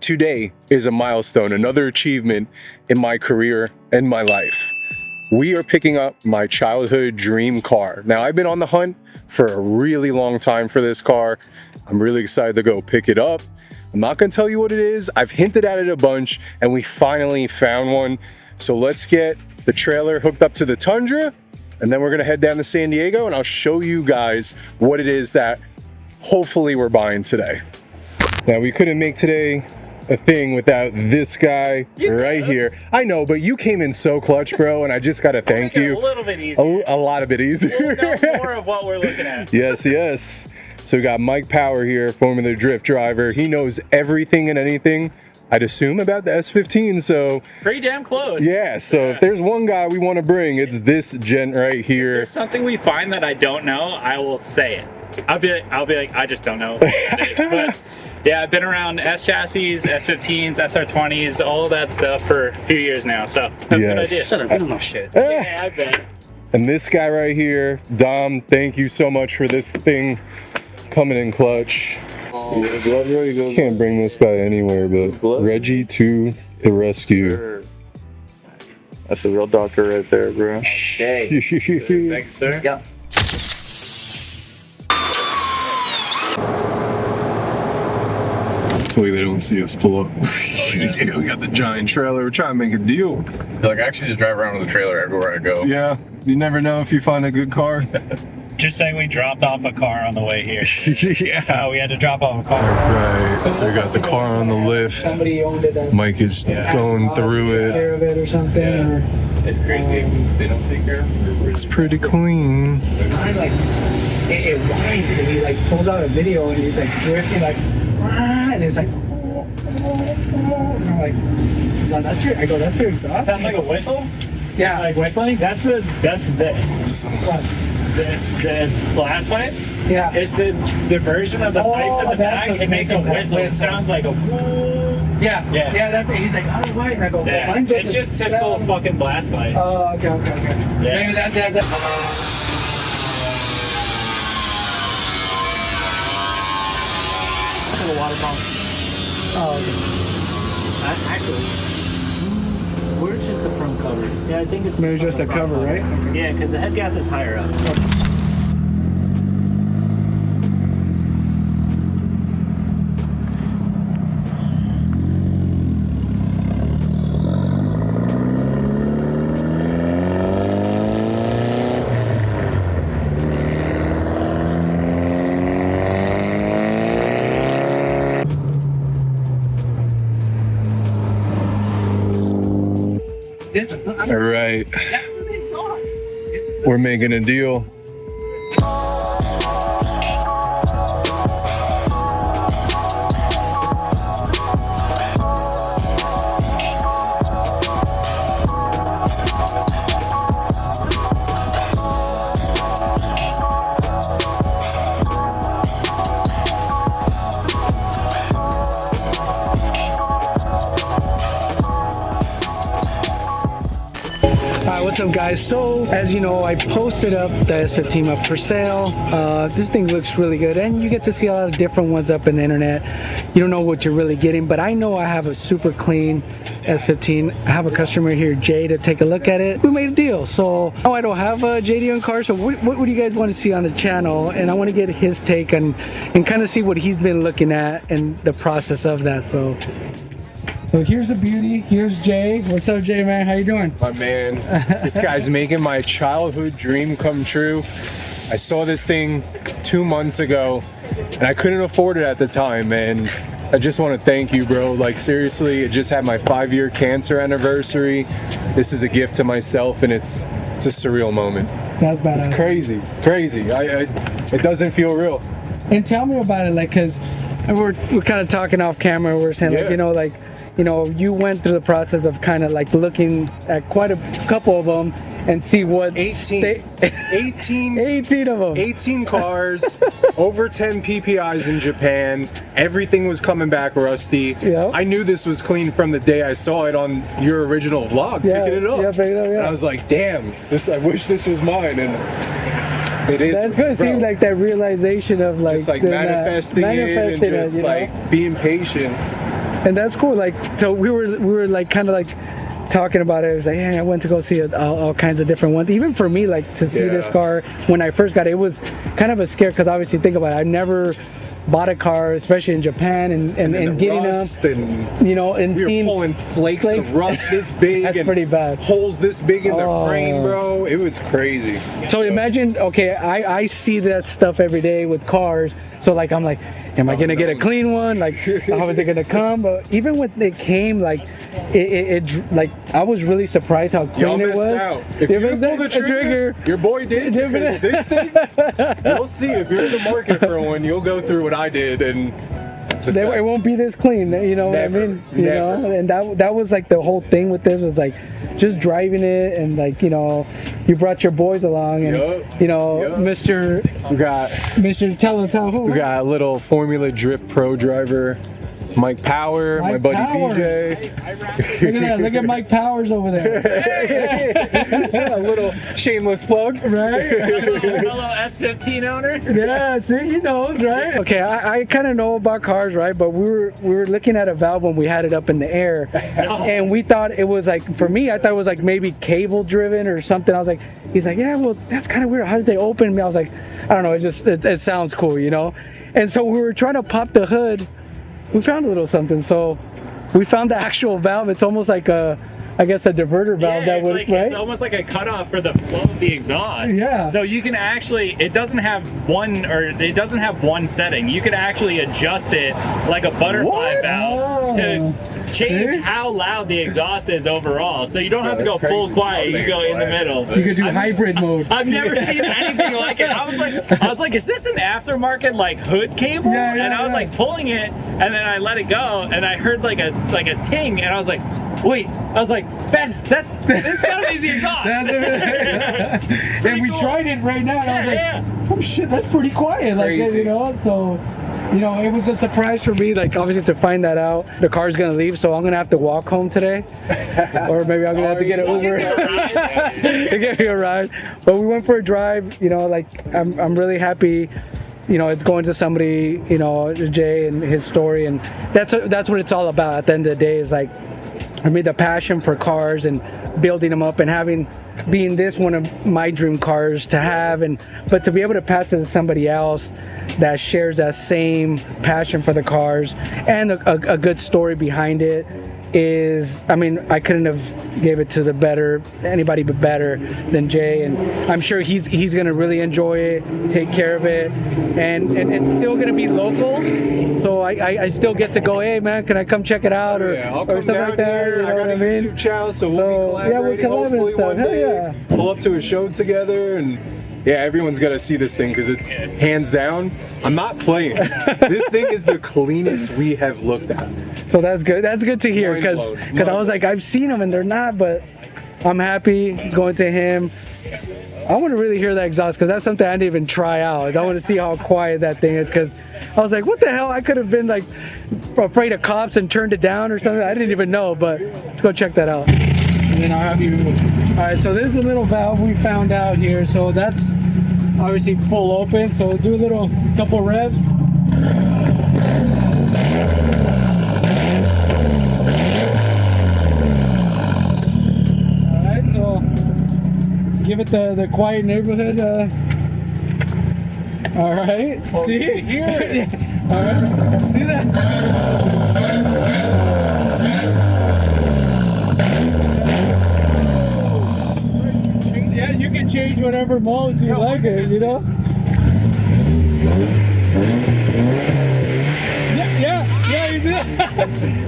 today is a milestone, another achievement in my career and my life. We are picking up my childhood dream car. Now, I've been on the hunt for a really long time for this car. I'm really excited to go pick it up. I'm not gonna tell you what it is. I've hinted at it a bunch and we finally found one. So let's get the trailer hooked up to the Tundra and then we're gonna head down to San Diego and I'll show you guys what it is that hopefully we're buying today. Now, we couldn't make today a thing without this guy right here. I know, but you came in so clutch, bro, and I just gotta thank you. A little bit easier. A lot of it easier. We'll know more of what we're looking at. Yes, yes. So we got Mike Power here, Formula Drift driver. He knows everything and anything, I'd assume, about the S15, so... Pretty damn close. Yeah, so if there's one guy we want to bring, it's this gent right here. If there's something we find that I don't know, I will say it. I'll be like, I just don't know. But yeah, I've been around S chassis, S15s, SR20s, all of that stuff for a few years now, so I have a good idea. Shut up, you don't know shit. Yeah, I bet. And this guy right here, Dom, thank you so much for this thing coming in clutch. Can't bring this guy anywhere, but Reggie to the rescue. That's a real doctor right there, bro. Hey. Thank you, sir. Yep. Hopefully they don't see us pull up. Yeah, we got the giant trailer. We're trying to make a deal. Like, I actually just drive around with a trailer everywhere I go. Yeah, you never know if you find a good car. Just saying, we dropped off a car on the way here. Yeah. We had to drop off a car. Right, so we got the car on the lift. Somebody owned it. Mike is going through Care it. of it or something. Or, It's crazy. They don't take care of it. It's pretty clean. kind of like it whines and he like pulls out a video and he's like drifting like, and it's like, and I'm like, he's like, that's your. I go, that's your exhaust. Sounds like a whistle? Yeah. Like whistling? That's this. What? The blast pipes? Yeah. It's the version of the pipes in the that's back. what It makes a whistle. It whistle. sounds like a Yeah. Yeah. Yeah. That's it. He's like, oh, why? And I go, yeah. mine It's just doesn't typical sound- fucking blast pipe. Oh, okay. Yeah. Maybe that's it. The water pump. Oh, okay. Actually, where's just the front cover? Yeah, I think it's Maybe just a cover, right? Yeah, because the head gas is higher up. All right, we're making a deal. What's up, guys? So as you know, I posted up the S15 up for sale. This thing looks really good and you get to see a lot of different ones up in the internet. You don't know what you're really getting, but I know I have a super clean S15. I have a customer here, Jay, to take a look at it. We made a deal. So now I don't have a JDM car, so what do you guys want to see on the channel? And I want to get his take on and kind of see what he's been looking at and the process of that. So here's the beauty. Here's Jay. What's up, Jay, man? How you doing? My man, this guy's making my childhood dream come true. I saw this thing 2 months ago and I couldn't afford it at the time, and I just want to thank you, bro. Like, seriously, it just had my 5-year cancer anniversary. This is a gift to myself and it's a surreal moment. That's badass. It's crazy. It doesn't feel real. And tell me about it, like, cause we're kind of talking off camera. We're saying, like, you went through the process of kind of like looking at quite a couple of them and see what 18 of them. 18 cars, over 10 PPIs in Japan. Everything was coming back rusty. Yeah. I knew this was clean from the day I saw it on your original vlog, picking it up. Yeah. And I was like, damn, I wish this was mine. And it is. That's good. It seems like that realization of like just like manifesting it and just like being patient. And that's cool. Like, so we were like kind of like talking about it. It was like, yeah, I went to go see all kinds of different ones. Even for me, like to see this car when I first got it, it was kind of a scare because obviously think about it, I never bought a car, especially in Japan, and getting rust them, and you know, and we were seeing pulling flakes of rust this big. That's and pretty bad. Holes this big in the frame, bro. It was crazy. So imagine, okay, I see that stuff every day with cars. So like I'm like, am I gonna get a clean one? Like, how is it gonna come? But even when it came, like, it like I was really surprised how clean it was. Out. If you pull the trigger, your boy did. Because this thing, you'll see if you're in the market for one, you'll go through what I did, and it won't be this clean. You know what I mean? You know, and that was like the whole thing with this was like just driving it, and like, you know, you brought your boys along, and you know, Mr. We got a little Formula Drift Pro driver, Mike Power, my buddy Powers. PJ. Look at that! Look at Mike Powers over there. A little shameless plug, right? Fellow S15 owner. Yeah, see, he knows, right? Okay, I kind of know about cars, right? But we were looking at a valve when we had it up in the air, and we thought it was like, for me, I thought it was like maybe cable driven or something. I was like, he's like, yeah, well, that's kind of weird. How does they open? I was like, I don't know. It sounds cool, you know. And so we were trying to pop the hood. We found a little something. So we found the actual valve. It's almost like I guess a diverter valve that would, like, right? It's almost like a cutoff for the flow of the exhaust. Yeah. So you can actually, it doesn't have one setting. You can actually adjust it like a butterfly valve to change how loud the exhaust is overall. So you don't have to go full quiet. You go in the middle. You could do hybrid mode. I've never seen anything like it. I was like, is this an aftermarket like hood cable? And I was like pulling it, and then I let it go, and I heard like a ting, and I was like, wait. I was like, that's gotta be the exhaust. And we tried it right now, and I was like, oh shit, that's pretty quiet. Like, you know, so. You know, it was a surprise for me, like, obviously, to find that out. The car's gonna leave, so I'm gonna have to walk home today, or maybe I'm gonna have to get an Uber to get me a ride. But we went for a drive. You know, like, I'm really happy. You know, it's going to somebody. You know, Jay and his story, and that's what it's all about. At the end of the day, is like, I mean, the passion for cars and building them up, and being this one of my dream cars to have, but to be able to pass it to somebody else that shares that same passion for the cars and a good story behind it is, I mean, I couldn't have gave it to anybody but better than Jay, and I'm sure he's gonna really enjoy it, take care of it, and it's still gonna be local, so I still get to go, hey man, can I come check it out, or I'll come something down like that. here. You know I got what a I mean? YouTube channel, so we'll be collaborating hopefully one day. Pull up to a show together, and everyone's got to see this thing because hands down, I'm not playing. This thing is the cleanest we have looked at. So that's good. That's good to hear, because I was like, I've seen them and they're not, but I'm happy it's going to him. I want to really hear that exhaust because that's something I didn't even try out. I want to see how quiet that thing is, because I was like, what the hell? I could have been like afraid of cops and turned it down or something. I didn't even know, but let's go check that out. And then I'll have you. All right, so this is a little valve we found out here. So that's obviously full open. So we'll do a couple revs. All right, so give it the quiet neighborhood. All right, see? Hear it. All right, see that? Yeah, you can change whatever modes you like it, you know? Yeah, you do.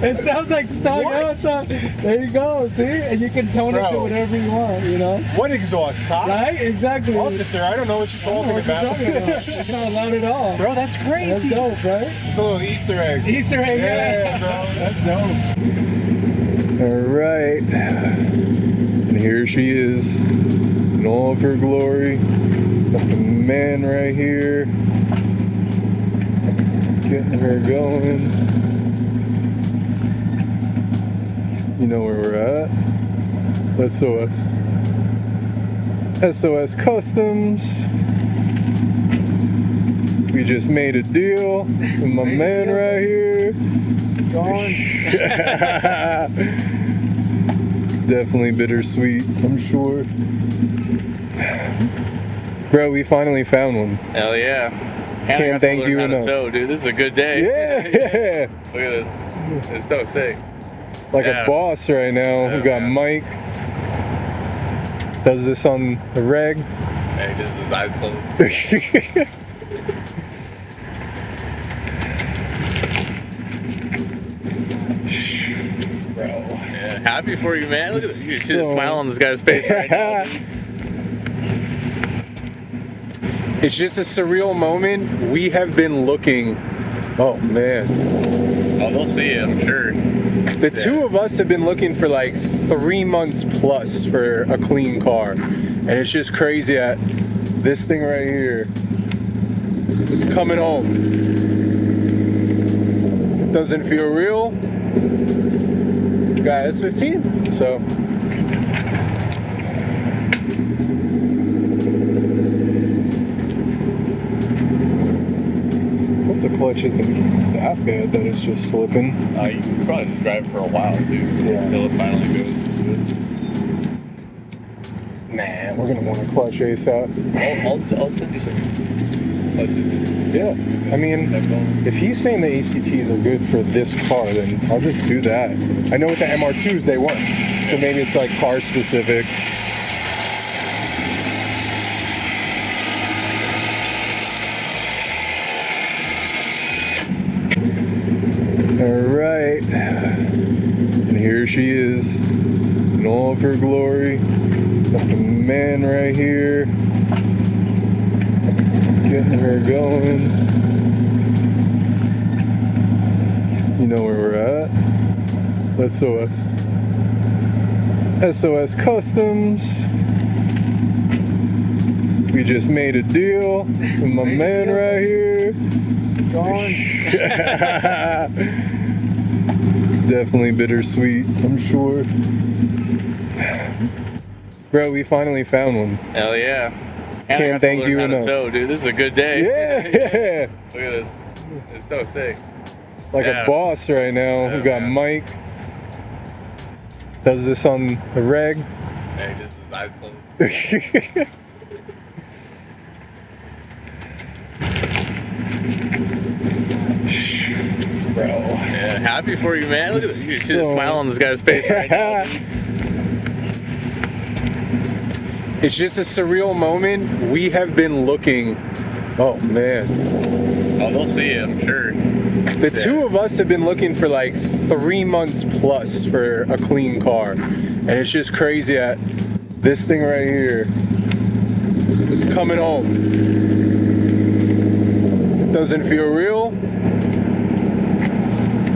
It sounds like stock outside. There you go, see? And you can tone it to whatever you want, you know? What exhaust, cop? Right? Exactly. Officer, I don't know what you're talking about. It's not loud at all. Bro, that's crazy. That's dope, right? It's a little Easter egg. Easter egg, Yeah, bro, that's dope. All right, and here she is in all of her glory. Got the man right here, getting her going. You know where we're at. SOS Customs. We just made a deal with my man right here. Definitely bittersweet, I'm sure. Bro, we finally found one. Hell yeah. Can't thank you enough. Tow, dude. This is a good day. Yeah. Look at this. It's so sick. Like Yeah. a boss right now. Yeah, We got man. Mike. Does this on the reg. Hey, just his eyes closed. Bro. Yeah, happy for you, man. Look at this. You can see the So- smile on this guy's face right now. It's just a surreal moment. We have been looking. Oh man. Oh, they'll see it, I'm sure. The two of us have been looking for like 3 months plus for a clean car. And it's just crazy that this thing right here is coming home. It doesn't feel real. Got S15, so. Hope the clutch isn't that bad that it's just slipping. You can probably just drive for a while, too. Yeah. Until it finally goes. Man, we're gonna want a clutch ASAP. I'll send you some clutches. Yeah, I mean, if he's saying the ACTs are good for this car, then I'll just do that. I know with the MR2s they weren't, so maybe it's like car specific. All right, and here she is in all of her glory. Got the man right here. Getting her going. You know where we're at. SOS Customs. We just made a deal with my man right here. Definitely bittersweet, I'm sure. Bro, we finally found one. Hell yeah. Can't thank you enough. Tow, dude. This is a good day. Yeah. Look at this. It's so sick. Like Yeah. a boss right now. Yeah, We got man. Mike. Does this on the reg. Hey, just his eyes closed. Bro. Yeah, happy for you, man. Look at this. You can see the So- smile on this guy's face right now. It's just a surreal moment. We have been looking. Oh man. Oh, they'll see it, I'm sure. The two of us have been looking for like 3 months plus for a clean car. And it's just crazy that this thing right here is coming home. It doesn't feel real.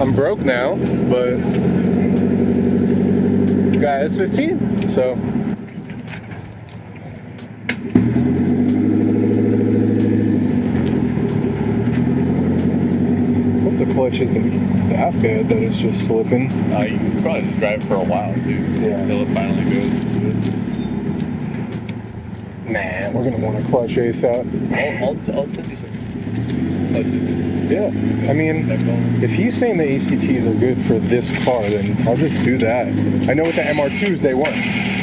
I'm broke now, but got S15, so. Hope the clutch isn't that bad that it's just slipping. You can probably just drive for a while, too. Yeah. Until it finally goes. Man, we're gonna want a clutch ASAP. I'll send you some clutches. Yeah, I mean, if he's saying the ACTs are good for this car, then I'll just do that. I know with the MR2s they weren't,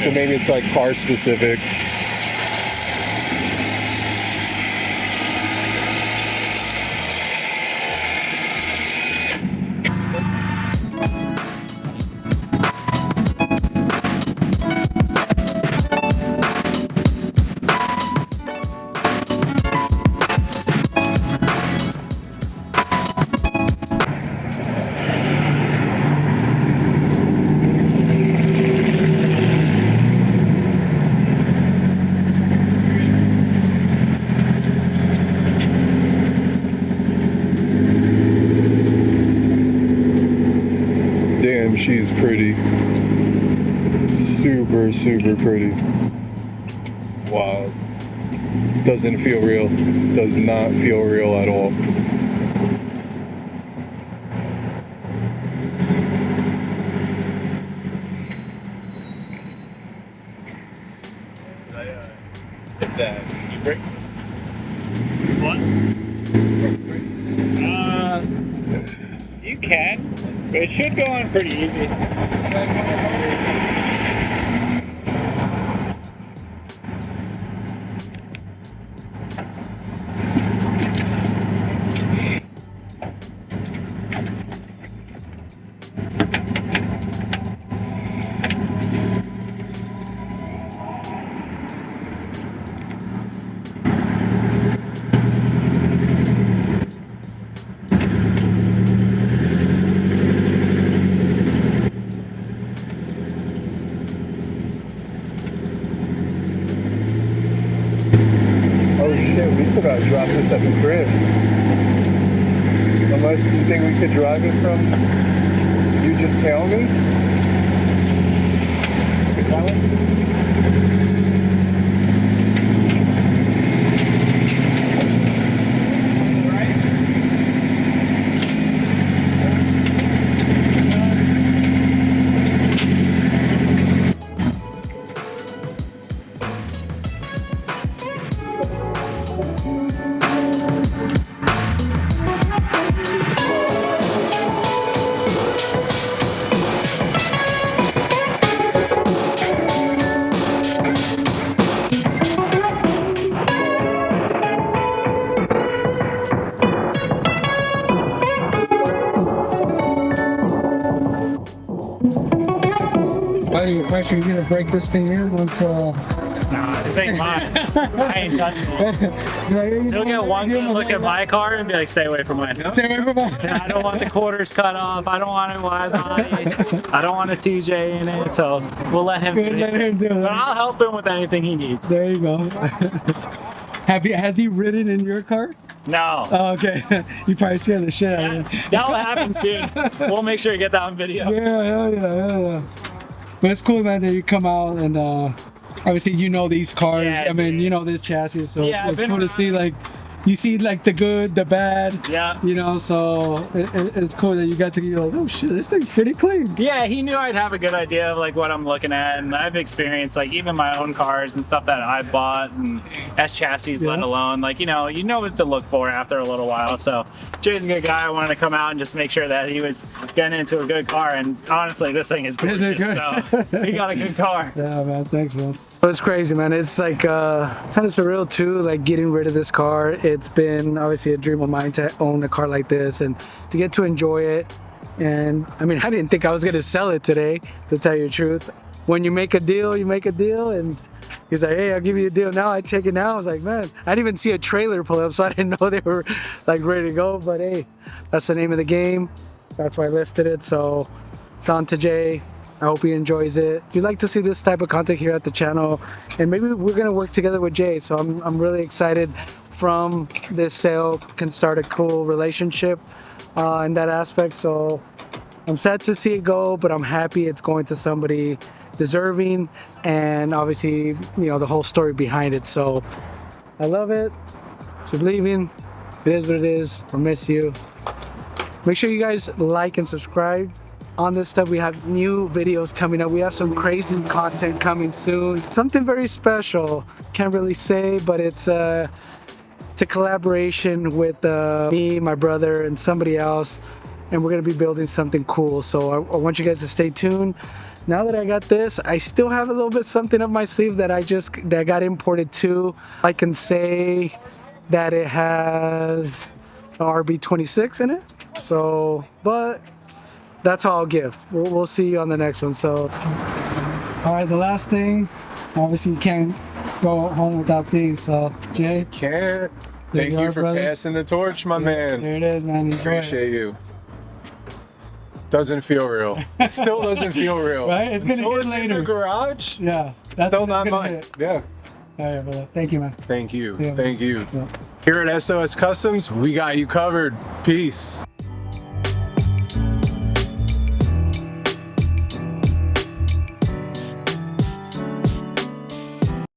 so maybe it's like car specific. Damn, she's pretty. Super, super pretty. Wow. Doesn't feel real. Does not feel real at all. Hit that e-brake. What? You can. It should go on pretty easy. Oh shit, we still gotta drop this at the crib. Unless you think we could drive it from, you just tell me? That one? Why are you gonna break this thing in once Nah, this ain't mine. I ain't touching it. He'll get one good look at my car and be like, stay away from mine. Stay away from mine. I don't want the quarters cut off. I don't want it wide body. I don't want a TJ in it. So we'll let him do it. But I'll help him with anything he needs. There you go. Has he ridden in your car? No. Oh, okay. You probably scared the shit out of him. That'll happen soon. We'll make sure you get that on video. Yeah, hell yeah, hell yeah. But it's cool, man, that you come out and obviously you know these cars. Yeah, I mean, you know this chassis, so Yeah, it's I've cool been to see like you see like the good, the bad. Yeah. You know, so it's cool that you got to you're like, oh shit, this thing's pretty clean. Yeah, he knew I'd have a good idea of like what I'm looking at, and I've experienced like even my own cars and stuff that I bought and S chassis, let alone like you know what to look for after a little while. So Jay's a good guy. I wanted to come out and just make sure that he was getting into a good car, and honestly, this thing is gorgeous. So he got a good car. Yeah, man. Thanks, man. It's crazy, man. It's like kind of surreal too, like getting rid of this car. It's been obviously a dream of mine to own a car like this and to get to enjoy it. And I mean, I didn't think I was gonna sell it today, to tell you the truth. When you make a deal, you make a deal, and he's like, hey, I'll give you a deal now. I take it now. I was like, man, I didn't even see a trailer pull up, so I didn't know they were like ready to go. But hey, that's the name of the game. That's why I listed it. So it's on to Jay. I hope he enjoys it. If you'd like to see this type of content here at the channel, and maybe we're gonna work together with Jay, so I'm really excited from this sale can start a cool relationship in that aspect. So I'm sad to see it go, but I'm happy it's going to somebody deserving, and obviously, you know, the whole story behind it. So I love it. She's leaving. It is what it is. I miss you. Make sure you guys like and subscribe. On this stuff, we have new videos coming up. We have some crazy content coming soon. Something very special. Can't really say, but it's a collaboration with me, my brother, and somebody else. And we're gonna be building something cool. So I want you guys to stay tuned. Now that I got this, I still have a little bit something up my sleeve that that got imported too. I can say that it has an RB26 in it. So, but that's all I'll give. We'll see you on the next one. So, all right, the last thing, obviously you can't go home without these. So, Jay. Can't. Thank you for passing the torch, my man. There it is, man. Enjoy Appreciate you. Doesn't feel real. It still doesn't feel real. Right? It's gonna hit later. In the garage. Yeah. That's still not mine. Hit. Yeah. All right, brother. Thank you, man. Thank you. Yeah. Thank you. Yeah. Here at SOS Customs, we got you covered. Peace.